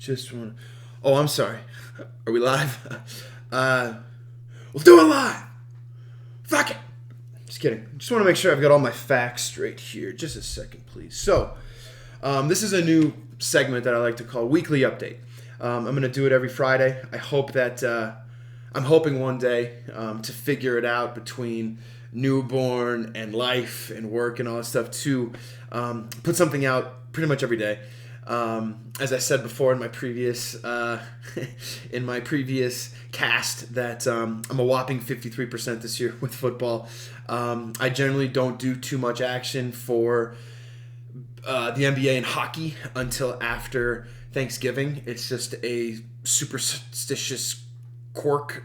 Just want. Oh, I'm sorry. Are we live? We'll do it live. Fuck it. Just kidding. Just want to make sure I've got all my facts straight here. Just a second, please. So, this is a new segment that I like to call Weekly Update. I'm going to do it every Friday. I hope that I'm hoping one day to figure it out between newborn and life and work and all that stuff to put something out pretty much every day. As I said before in my previous cast, that I'm a whopping 53% this year with football. I generally don't do too much action for the NBA and hockey until after Thanksgiving. It's just a superstitious quirk.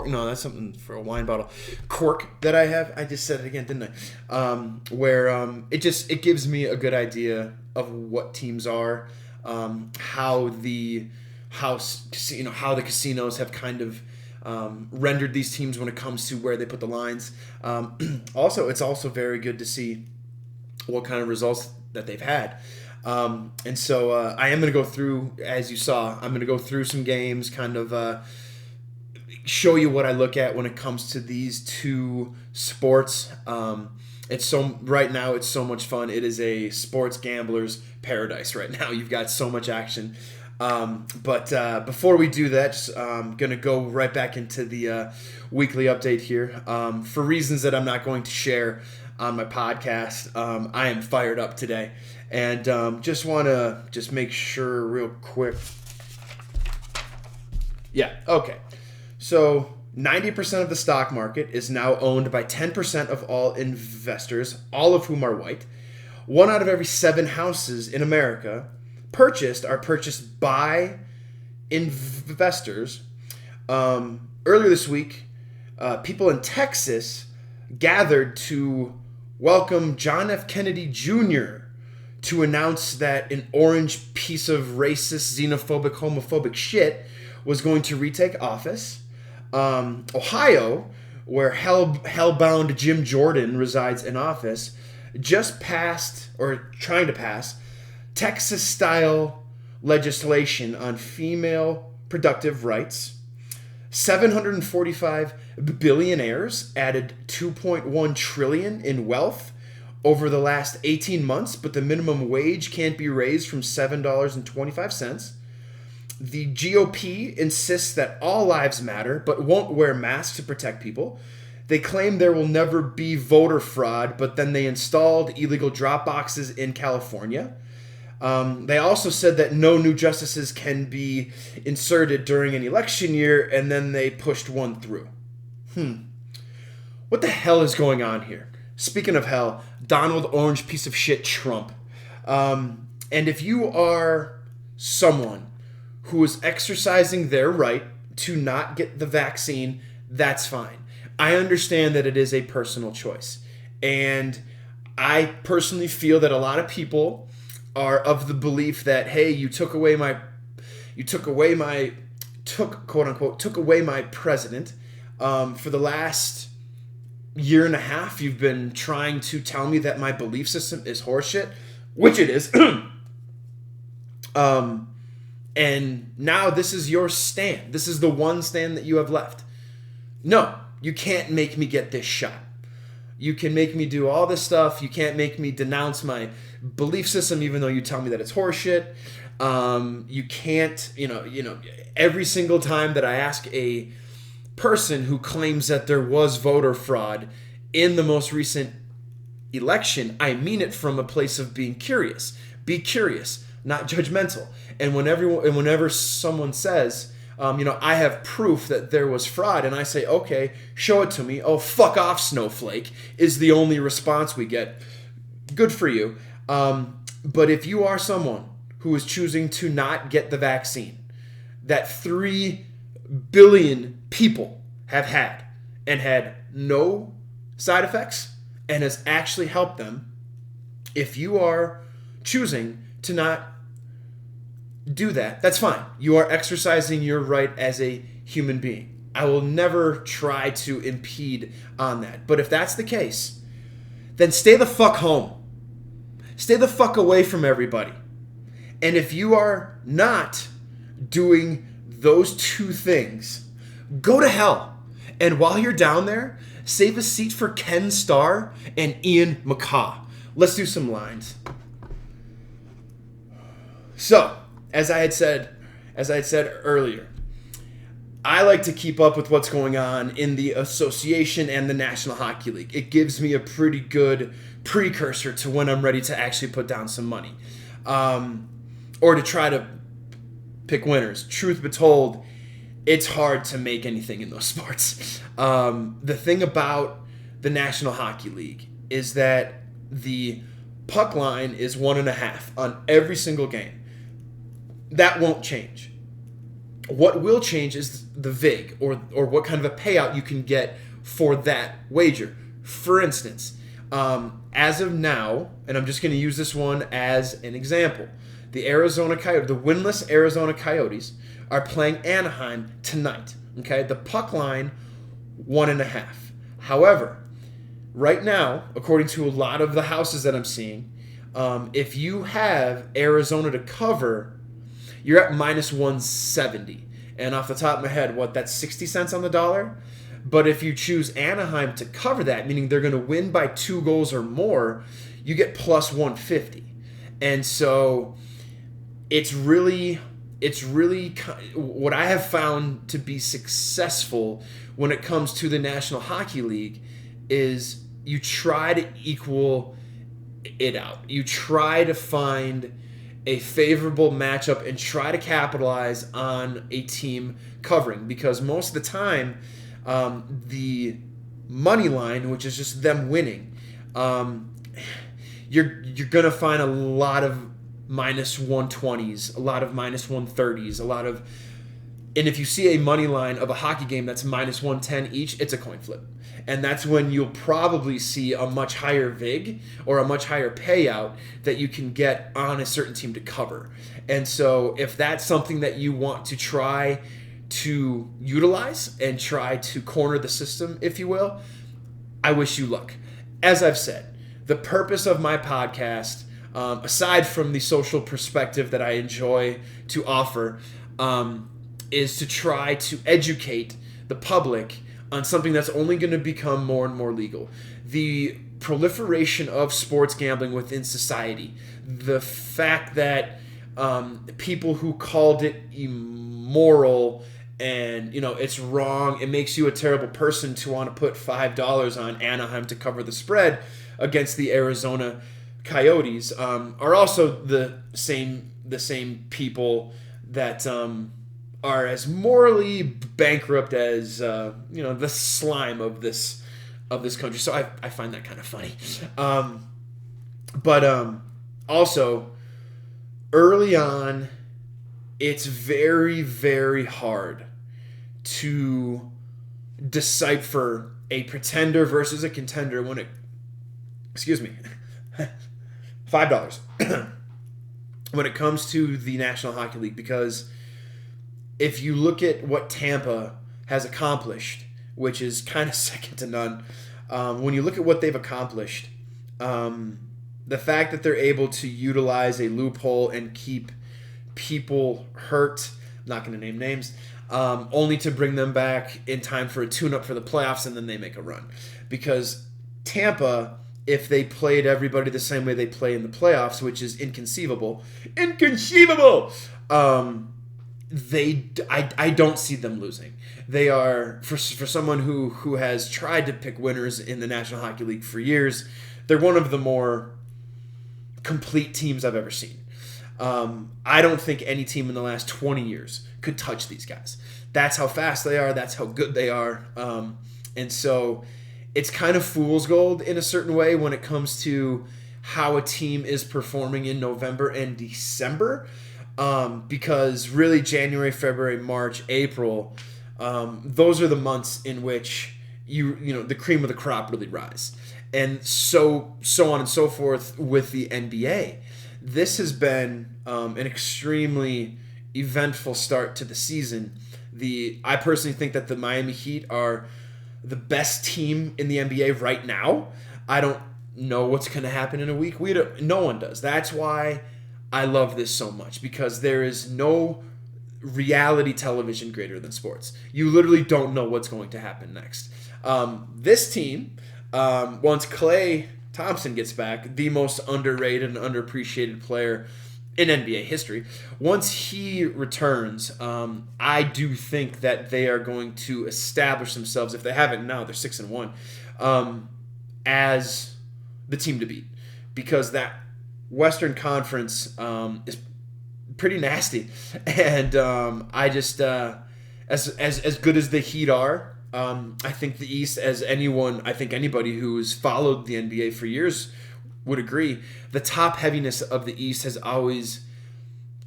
No, that's something for a wine bottle. Quirk that I have. I just said it again, didn't I? Where it gives me a good idea of what teams are, how the casinos have kind of rendered these teams when it comes to where they put the lines. Also, it's also very good to see what kind of results that they've had. And so I am going to go through, as you saw, I'm going to go through some games, kind of show you what I look at when it comes to these two sports. Right now it's so much fun. It is a sports gambler's paradise right now. You've got so much action. But before we do that, I'm going to go right back into the weekly update here. For reasons that I'm not going to share on my podcast, I am fired up today. And just want to make sure real quick. Yeah, okay. So 90% of the stock market is now owned by 10% of all investors, all of whom are white. 1 out of every 7 houses in America are purchased by investors. Earlier this week, people in Texas gathered to welcome John F. Kennedy Jr. to announce that an orange piece of racist, xenophobic, homophobic shit was going to retake office. Ohio, where hellbound Jim Jordan resides in office, just passed, or trying to pass, Texas-style legislation on female productive rights. 745 billionaires added $2.1 trillion in wealth over the last 18 months, but the minimum wage can't be raised from $7.25. The GOP insists that all lives matter, but won't wear masks to protect people. They claim there will never be voter fraud, but then they installed illegal drop boxes in California. They also said that no new justices can be inserted during an election year, and then they pushed one through. What the hell is going on here? Speaking of hell, Donald Orange piece of shit Trump. And if you are someone who is exercising their right to not get the vaccine, that's fine. I understand that it is a personal choice. And I personally feel that a lot of people are of the belief that, hey, you took away my president. For the last year and a half, you've been trying to tell me that my belief system is horseshit, which it is. And now this is your stand. This is the one stand that you have left. No, you can't make me get this shot. You can make me do all this stuff. You can't make me denounce my belief system, even though you tell me that it's horseshit. You can't, every single time that I ask a person who claims that there was voter fraud in the most recent election, I mean it from a place of being curious. Be curious, not judgmental. And whenever someone says, I have proof that there was fraud, and I say, okay, show it to me. Oh, fuck off, snowflake, is the only response we get. Good for you. But if you are someone who is choosing to not get the vaccine that 3 billion people have had and had no side effects and has actually helped them, if you are choosing to not do that, that's fine. You are exercising your right as a human being. I will never try to impede on that. But if that's the case, then stay the fuck home. Stay the fuck away from everybody. And if you are not doing those two things, go to hell. And while you're down there, save a seat for Ken Starr and Ian McCaw. Let's do some lines. So, as I had said earlier, I like to keep up with what's going on in the association and the National Hockey League. It gives me a pretty good precursor to when I'm ready to actually put down some money. Or to try to pick winners. Truth be told, it's hard to make anything in those sports. The thing about the National Hockey League is that the puck line is 1.5 on every single game. That won't change. What will change is the VIG, or what kind of a payout you can get for that wager. For instance, as of now, and I'm just going to use this one as an example, the winless Arizona Coyotes are playing Anaheim tonight. Okay, the puck line 1.5. However, right now, according to a lot of the houses that I'm seeing, if you have Arizona to cover, you're at minus 170. And off the top of my head, that's 60 cents on the dollar? But if you choose Anaheim to cover that, meaning they're going to win by 2 goals or more, you get plus 150. And so it's really what I have found to be successful when it comes to the National Hockey League is you try to equal it out. You try to find a favorable matchup and try to capitalize on a team covering, because most of the time the money line, which is just them winning, you're gonna find a lot of minus 120s, a lot of minus 130s, and if you see a money line of a hockey game that's minus 110 each, it's a coin flip. And that's when you'll probably see a much higher VIG or a much higher payout that you can get on a certain team to cover. And so if that's something that you want to try to utilize and try to corner the system, if you will, I wish you luck. As I've said, the purpose of my podcast, aside from the social perspective that I enjoy to offer, is to try to educate the public on something that's only going to become more and more legal. The proliferation of sports gambling within society, the fact that people who called it immoral and it's wrong, it makes you a terrible person to want to put $5 on Anaheim to cover the spread against the Arizona Coyotes, are also the same people that are as morally bankrupt as the slime of this country. So I find that kind of funny. But also early on, it's very, very hard to decipher a pretender versus a contender when it $5 when it comes to the National Hockey League, because if you look at what Tampa has accomplished, which is kind of second to none, when you look at what they've accomplished, the fact that they're able to utilize a loophole and keep people hurt, I'm not going to name names, only to bring them back in time for a tune-up for the playoffs, and then they make a run. Because Tampa, if they played everybody the same way they play in the playoffs, which is inconceivable, I don't see them losing. They are, for someone who has tried to pick winners in the National Hockey League for years, they're one of the more complete teams I've ever seen. I don't think any team in the last 20 years could touch these guys. That's how fast they are. That's how good they are. And so it's kind of fool's gold in a certain way when it comes to how a team is performing in November and December. Because really January, February, March, April, those are the months in which the cream of the crop really rise. And so on and so forth with the NBA. This has been an extremely eventful start to the season. I personally think that the Miami Heat are the best team in the NBA right now. I don't know what's going to happen in a week. No one does. That's why I love this so much because there is no reality television greater than sports. You literally don't know what's going to happen next. This team, once Klay Thompson gets back, the most underrated and underappreciated player in NBA history, once he returns, I do think that they are going to establish themselves. If they haven't now, they're 6-1, as the team to beat, because that Western Conference is pretty nasty, and I just as good as the Heat are, I think the East, as anyone, I think anybody who's followed the NBA for years would agree, the top heaviness of the East has always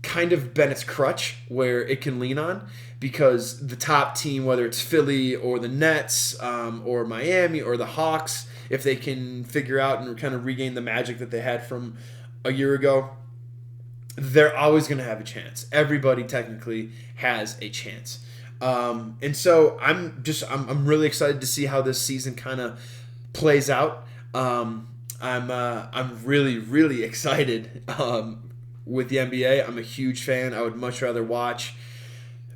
kind of been its crutch where it can lean on, because the top team, whether it's Philly or the Nets or Miami or the Hawks, if they can figure out and kind of regain the magic that they had from a year ago, they're always going to have a chance. Everybody technically has a chance. And so I'm really excited to see how this season kind of plays out. I'm really, really excited with the NBA. I'm a huge fan. I would much rather watch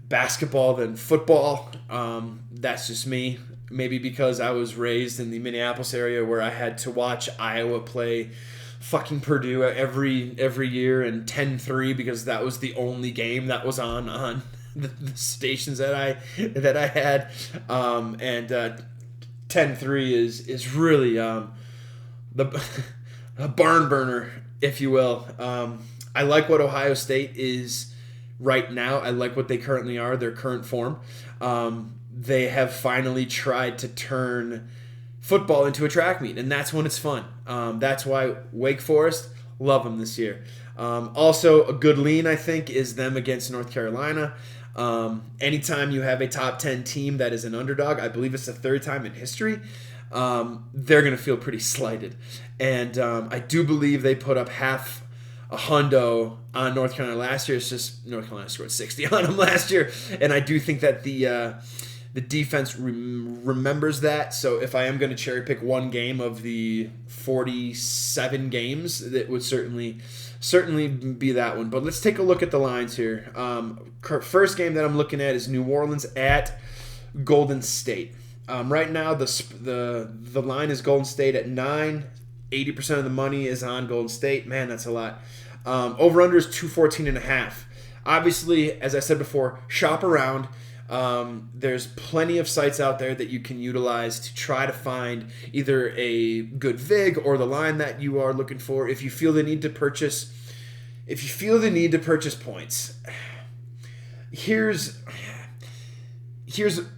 basketball than football. That's just me. Maybe because I was raised in the Minneapolis area where I had to watch Iowa play fucking Purdue every year, and 10-3 because that was the only game that was on the stations that I had, and 10-3 is really the a barn burner, if you will. I like what Ohio State is right now. I like what they currently are, their current form. They have finally tried to turn football into a track meet, and that's when it's fun. That's why Wake Forest, love them this year. Also, a good lean, I think, is them against North Carolina. Anytime you have a top 10 team that is an underdog, I believe it's the third time in history, they're going to feel pretty slighted. And I do believe they put up half a hundo on North Carolina last year. It's just North Carolina scored 60 on them last year, and I do think that the defense remembers that. So if I am going to cherry pick one game of the 47 games, that would certainly be that one. But let's take a look at the lines here. First game that I'm looking at is New Orleans at Golden State. Right now, the line is Golden State at 9. 80% of the money is on Golden State. Man, that's a lot. Over-under is 214.5. Obviously, as I said before, shop around. There's plenty of sites out there that you can utilize to try to find either a good vig or the line that you are looking for. If you feel the need to purchase points, here's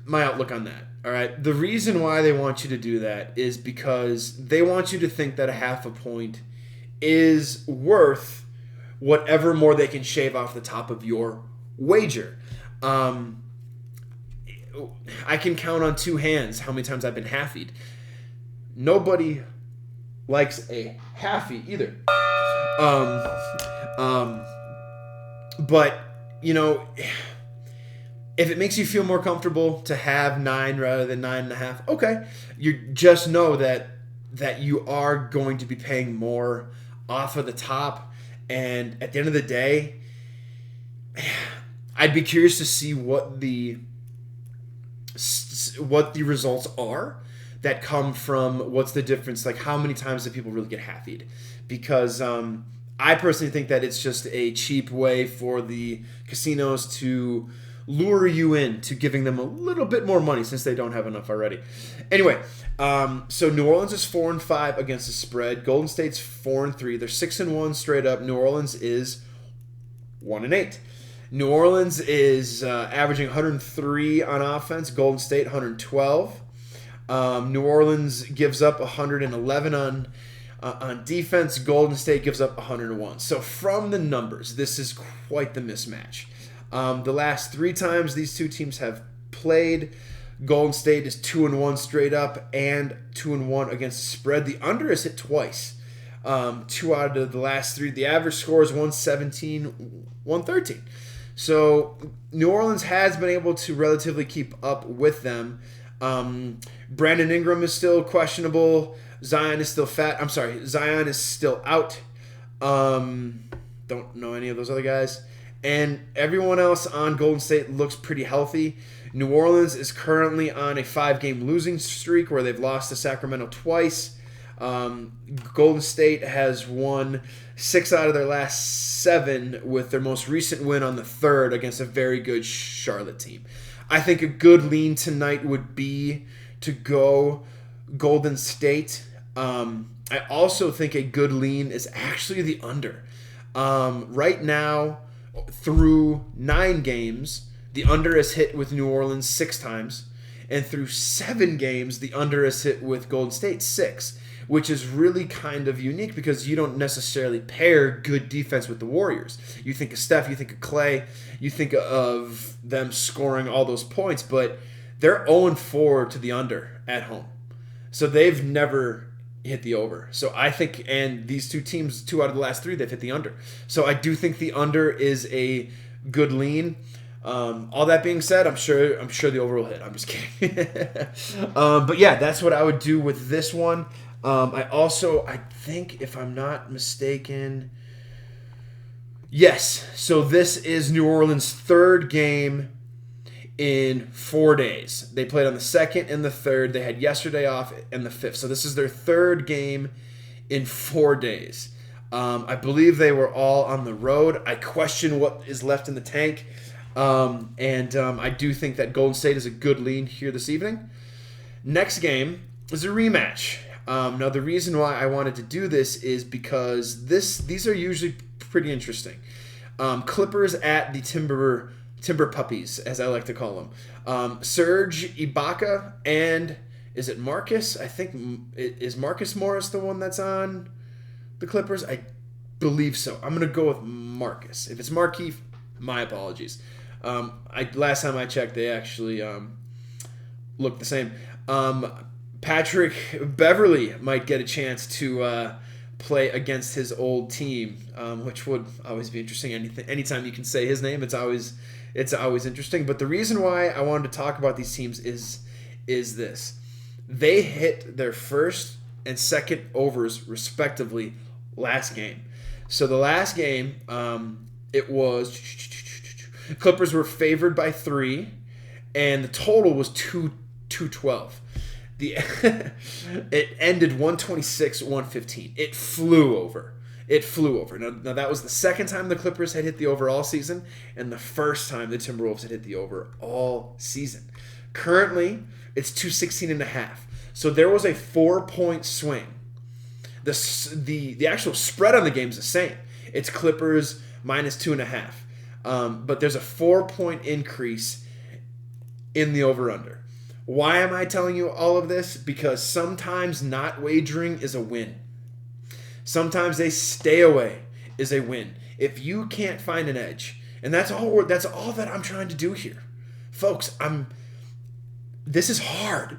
my outlook on that. All right, the reason why they want you to do that is because they want you to think that a half a point is worth whatever more they can shave off the top of your wager. I can count on two hands how many times I've been halfied. Nobody likes a halfie either. But, you know, if it makes you feel more comfortable to have 9 rather than 9.5, okay. You just know that you are going to be paying more off of the top. And at the end of the day, I'd be curious to see what the results are that come from what's the difference, like how many times do people really get halfied? Because I personally think that it's just a cheap way for the casinos to lure you in to giving them a little bit more money since they don't have enough already. Anyway, so New Orleans is 4-5 against the spread. Golden State's 4-3. They're 6-1 straight up. New Orleans is 1-8. New Orleans is averaging 103 on offense. Golden State 112. New Orleans gives up 111 on defense. Golden State gives up 101. So from the numbers, this is quite the mismatch. The last 3 times these two teams have played, Golden State is 2-1 straight up and 2-1 against the spread. The under is hit twice. 2 out of the last 3. The average score is 117, 113. So New Orleans has been able to relatively keep up with them. Brandon Ingram is still questionable. Zion is still out. don't know any of those other guys. And everyone else on Golden State looks pretty healthy. New Orleans is currently on a 5-game losing streak where they've lost to Sacramento twice. Golden State has won 6 out of their last 7 with their most recent win on the 3rd against a very good Charlotte team. I think a good lean tonight would be to go Golden State. I also think a good lean is actually the under. Right now, through 9 games, the under has hit with New Orleans 6 times. And through 7 games, the under has hit with Golden State 6. Which is really kind of unique because you don't necessarily pair good defense with the Warriors. You think of Steph, you think of Clay, you think of them scoring all those points, but they're 0-4 to the under at home. So they've never hit the over. So I think, and these 2 teams, 2 out of the last 3, they've hit the under. So I do think the under is a good lean. All that being said, I'm sure the over will hit. I'm just kidding. But yeah, that's what I would do with this one. I think, if I'm not mistaken, yes. So this is New Orleans' 3rd game in 4 days. They played on the 2nd and the 3rd. They had yesterday off and the 5th. So this is their 3rd game in 4 days. I believe they were all on the road. I question what is left in the tank. I do think that Golden State is a good lean here this evening. Next game is a rematch. Now, the reason why I wanted to do this is because these are usually pretty interesting. Clippers at the Timber Puppies, as I like to call them. Serge Ibaka and is it Marcus? I think is Marcus Morris the one that's on the Clippers? I believe so. I'm gonna go with Marcus. If it's Markieff, my apologies. Last time I checked, they actually look the same. Patrick Beverly might get a chance to play against his old team, which would always be interesting. Anytime you can say his name, it's always interesting. But the reason why I wanted to talk about these teams is this: they hit their first and second overs respectively last game. So the last game, it was Clippers were favored by 3, and the total was 212. It ended 126-115. It flew over. Now that was the second time the Clippers had hit the over all season, and the first time the Timberwolves had hit the over all season. Currently, it's 216.5. So there was a 4-point swing. The actual spread on the game is the same. It's Clippers minus 2.5. But there's a 4-point increase in the over-under. Why am I telling you all of this? Because sometimes not wagering is a win. Sometimes a stay away is a win. If you can't find an edge, and that's all that I'm trying to do here. Folks, this is hard.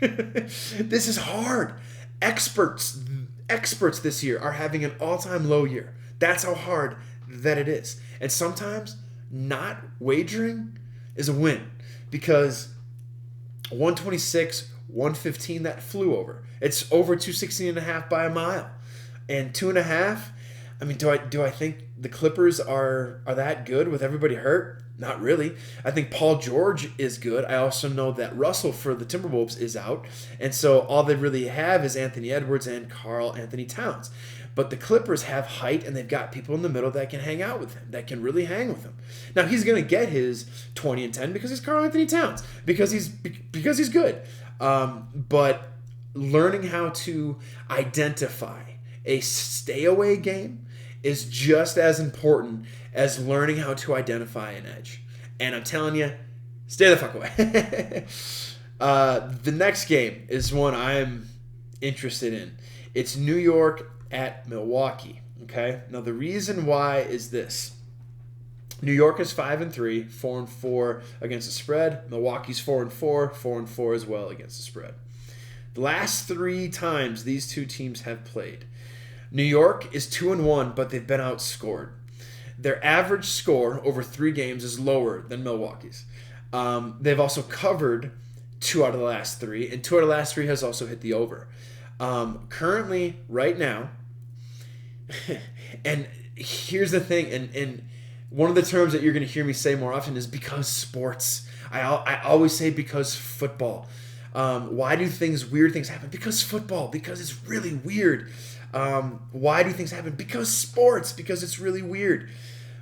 This is hard. Experts this year are having an all-time low year. That's how hard that it is. And sometimes not wagering is a win because 126, 115, that flew over. It's over 216.5 by a mile. And 2.5, I mean, do I think the Clippers are that good with everybody hurt? Not really. I think Paul George is good. I also know that Russell for the Timberwolves is out. And so all they really have is Anthony Edwards and Karl Anthony Towns. But the Clippers have height, and they've got people in the middle that can hang out with him, that can really hang with him. Now, he's going to get his 20 and 10 because he's Karl Anthony Towns, because he's good. But learning how to identify a stay-away game is just as important as learning how to identify an edge. And I'm telling you, stay the fuck away. The next game is one I'm interested in. It's New York at Milwaukee. Okay? Now, the reason why is this. New York is 5-3, 4-4 against the spread. Milwaukee's 4-4, 4-4 as well against the spread. The last 3 times these two teams have played, New York is 2-1, but they've been outscored. Their average score over 3 games is lower than Milwaukee's. They've also covered 2 out of the last 3, and 2 out of the last 3 has also hit the over. Currently, right now, and here's the thing, and one of the terms that you're going to hear me say more often is because sports. I always say because football. Why do weird things happen? Because football. Because it's really weird. Why do things happen? Because sports. Because it's really weird.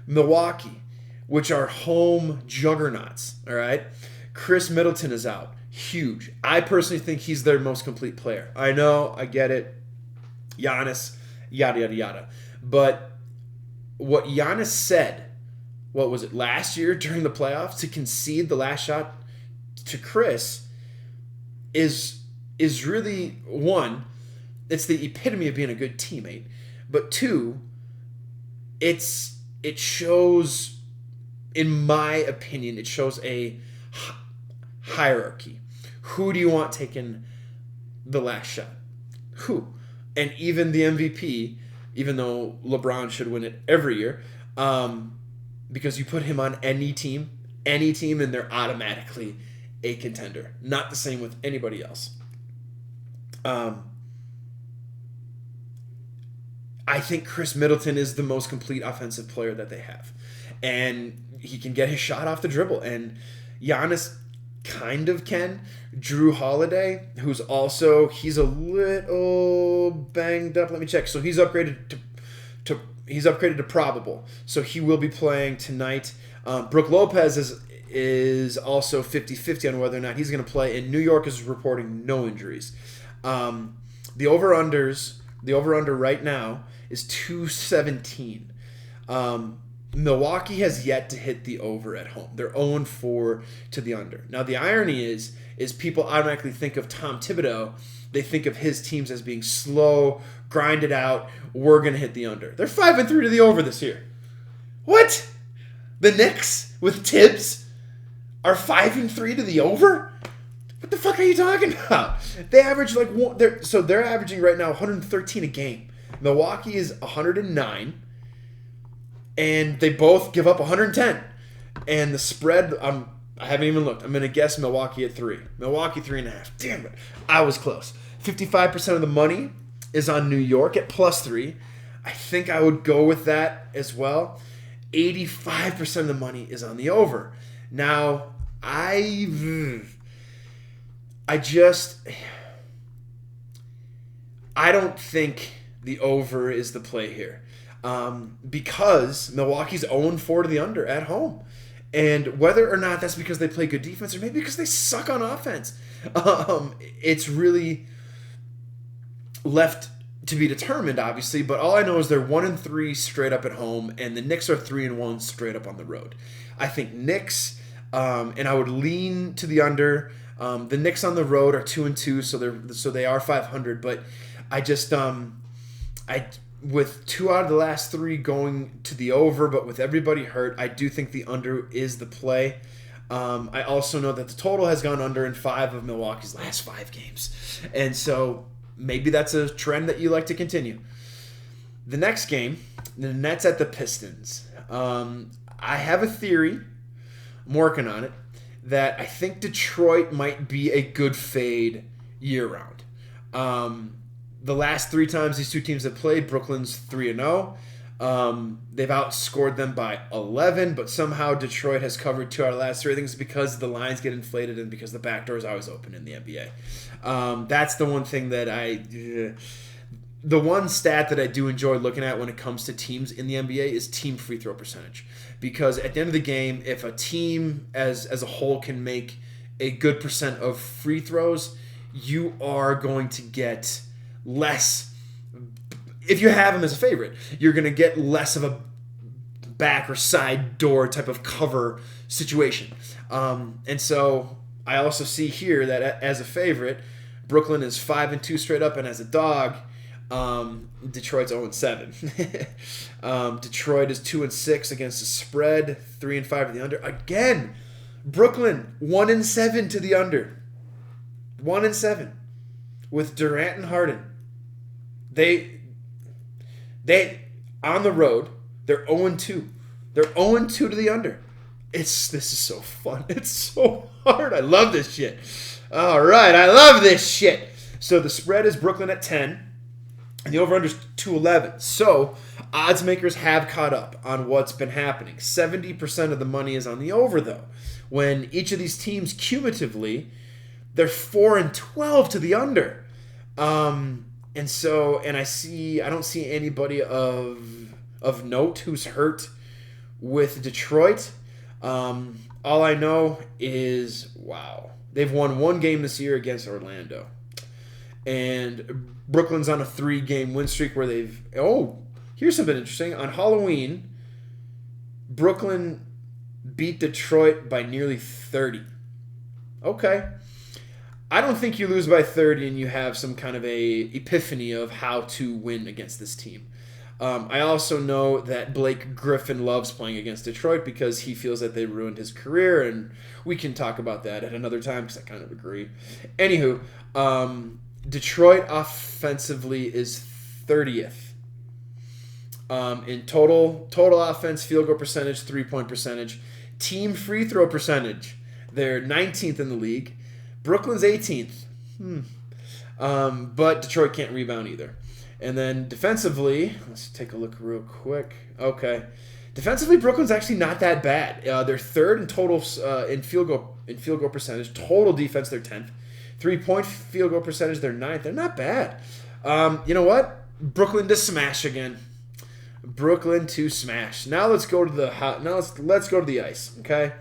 Milwaukee, which are home juggernauts. All right. Chris Middleton is out. Huge. I personally think he's their most complete player. I know. I get it. Giannis. Yada, yada, yada. But what Giannis said, what was it, last year during the playoffs, to concede the last shot to Chris is really, one, it's the epitome of being a good teammate. But two, it shows, in my opinion, it shows a hierarchy. Who do you want taking the last shot? Who? And even the MVP, even though LeBron should win it every year, because you put him on any team, and they're automatically a contender. Not the same with anybody else. I think Chris Middleton is the most complete offensive player that they have. And he can get his shot off the dribble. And Giannis kind of can. Drew Holiday, who's also, he's a little banged up. Let me check. So he's upgraded to probable. So he will be playing tonight. Brook Lopez is also 50-50 on whether or not he's going to play. And New York is reporting no injuries. The over-under right now is 217. Milwaukee has yet to hit the over at home. They're 0-4 to the under. Now, the irony is people automatically think of Tom Thibodeau. They think of his teams as being slow, grinded out. We're going to hit the under. They're 5-3 to the over this year. What? The Knicks with Tibbs are 5-3 to the over? What the fuck are you talking about? They average like one. They're averaging right now 113 a game. Milwaukee is 109. And they both give up 110. And the spread, I haven't even looked. I'm going to guess Milwaukee at 3. Milwaukee 3.5. Damn it. I was close. 55% of the money is on New York at +3. I think I would go with that as well. 85% of the money is on the over. Now, I don't think the over is the play here. Because Milwaukee's 0-4 to the under at home. And whether or not that's because they play good defense or maybe because they suck on offense, it's really left to be determined, obviously. But all I know is they're 1-3 straight up at home, and the Knicks are 3-1 straight up on the road. I think Knicks, and I would lean to the under. The Knicks on the road are 2-2, so they are 500. But I just with 2 out of the last 3 going to the over, but with everybody hurt, I do think the under is the play. I also know that the total has gone under in 5 of Milwaukee's last 5 games. And so maybe that's a trend that you like to continue. The next game, the Nets at the Pistons. I have a theory, I'm working on it, that I think Detroit might be a good fade year-round. The last 3 times these two teams have played, Brooklyn's 3-0. They've outscored them by 11, but somehow Detroit has covered 2 out of the last 3. I think it's because the lines get inflated and because the back door is always open in the NBA. That's the one thing that the one stat that I do enjoy looking at when it comes to teams in the NBA is team free throw percentage. Because at the end of the game, if a team as a whole can make a good percent of free throws, you are going to get less. If you have them as a favorite, you're going to get less of a back or side door type of cover situation. And so I also see here that as a favorite, Brooklyn is 5-2 straight up, and as a dog, Detroit's 0-7. Detroit is 2-6 against the spread, 3-5 to the under. Again, Brooklyn 1-7 to the under. 1-7 with Durant and Harden. They on the road, they're 0-2. They're 0-2 to the under. This is so fun. It's so hard. I love this shit. All right, I love this shit. So the spread is Brooklyn at 10. And the over-under is 211. So odds makers have caught up on what's been happening. 70% of the money is on the over, though. When each of these teams cumulatively, they're 4-12 to the under. And I don't see anybody of note who's hurt with Detroit. All I know is, wow, they've won one game this year against Orlando. And Brooklyn's on a 3-game win streak where here's something interesting. On Halloween, Brooklyn beat Detroit by nearly 30. Okay. I don't think you lose by 30 and you have some kind of a epiphany of how to win against this team. I also know that Blake Griffin loves playing against Detroit because he feels that they ruined his career, and we can talk about that at another time because I kind of agree. Anywho, Detroit offensively is 30th in total offense, field goal percentage, 3-point percentage, team free throw percentage. They're 19th in the league. Brooklyn's 18th. But Detroit can't rebound either. And then defensively, let's take a look real quick. Okay. Defensively, Brooklyn's actually not that bad. They're third in total in field goal percentage. Total defense, they're 10th. 3-point field goal percentage, they're 9th. They're not bad. You know what? Brooklyn to smash again. Brooklyn to smash. Now let's go to let's go to the ice. Okay.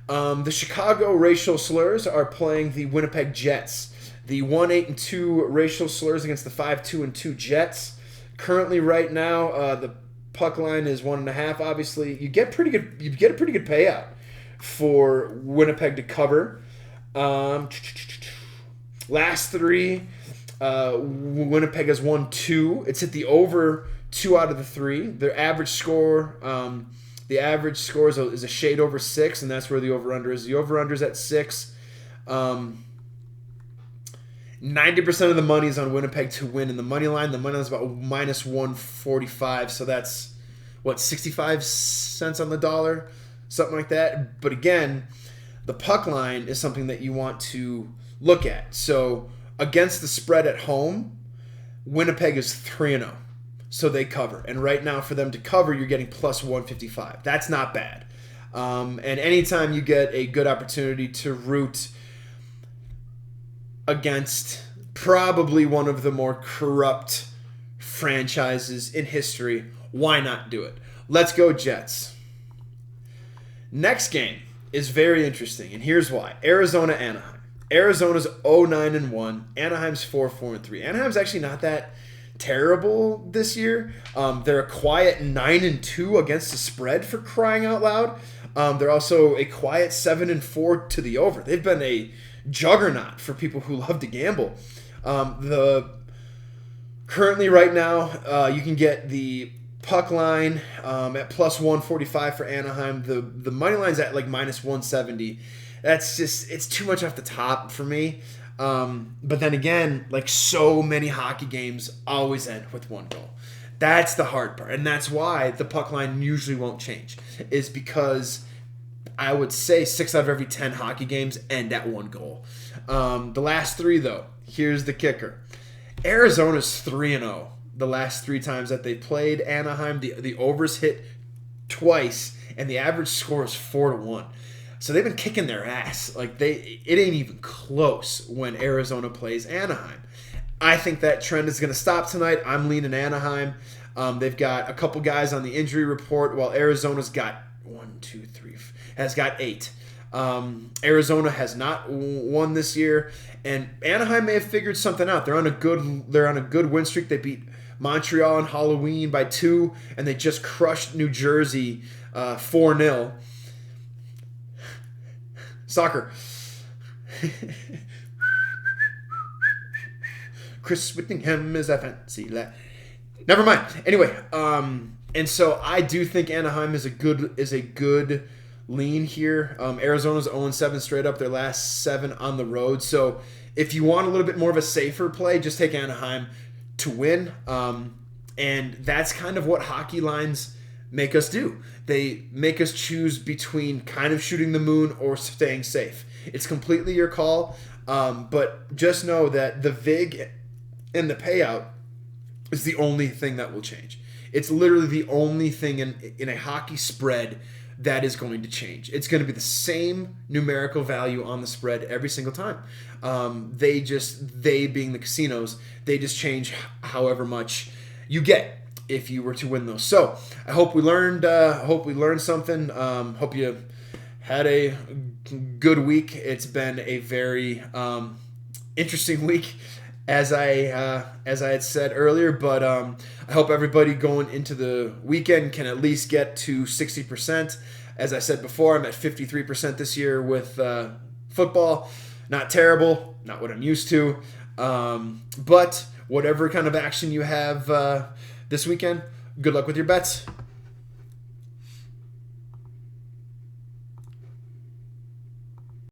The Chicago racial slurs are playing the Winnipeg Jets. The 1-8-2 racial slurs against the 5-2-2 Jets. Currently, right now, the puck line is 1.5. Obviously, you get a pretty good payout for Winnipeg to cover. Last 3, Winnipeg has won 2. It's hit the over 2 out of the 3. Their average score, is a shade over 6, and that's where the over/under is. The over/under is at 6. 90% of the money is on Winnipeg to win in the money line. The money line is about minus 145, so that's, 65 cents on the dollar? Something like that. But again, the puck line is something that you want to look at. So against the spread at home, Winnipeg is 3-0. So they cover. And right now for them to cover, you're getting plus 155. That's not bad. And anytime you get a good opportunity to root against probably one of the more corrupt franchises in history, why not do it? Let's go Jets. Next game is very interesting, and here's why. Arizona-Anaheim. Arizona's 0-9-1. Anaheim's 4-4-3. Anaheim's actually not that terrible this year. They're a quiet 9-2 against the spread, for crying out loud. They're also a quiet 7-4 to the over. They've been a juggernaut for people who love to gamble. Currently right now, you can get the puck line at plus 145 for Anaheim. The money line's at like minus 170. That's just, it's too much off the top for me. But then again, like so many hockey games always end with 1 goal. That's the hard part. And that's why the puck line usually won't change, is because I would say 6 out of every 10 hockey games end at 1 goal. The last 3, though, here's the kicker. Arizona's 3-0 the last 3 times that they played Anaheim. The overs hit twice, and the average score is 4-1. So they've been kicking their ass. Like it ain't even close when Arizona plays Anaheim. I think that trend is going to stop tonight. I'm leaning Anaheim. They've got a couple guys on the injury report, while Arizona's got 8. Arizona has not won this year, and Anaheim may have figured something out. They're on a good win streak. They beat Montreal on Halloween by 2, and they just crushed New Jersey 4-0. Soccer. Chris Whittingham is a fancy lad. Never mind. Anyway, and so I do think Anaheim is a good lean here. Arizona's 0-7 straight up, their last 7 on the road. So if you want a little bit more of a safer play, just take Anaheim to win. And that's kind of what hockey lines make us do. They make us choose between kind of shooting the moon or staying safe. It's completely your call. But just know that the VIG and the payout is the only thing that will change. It's literally the only thing in a hockey spread that is going to change. It's going to be the same numerical value on the spread every single time. They being the casinos, they just change however much you get if you were to win those. So I hope we learned. Something. Hope you had a good week. It's been a very interesting week, as I had said earlier. But I hope everybody going into the weekend can at least get to 60%. As I said before, I'm at 53% this year with football. Not terrible, not what I'm used to. But whatever kind of action you have this weekend, good luck with your bets.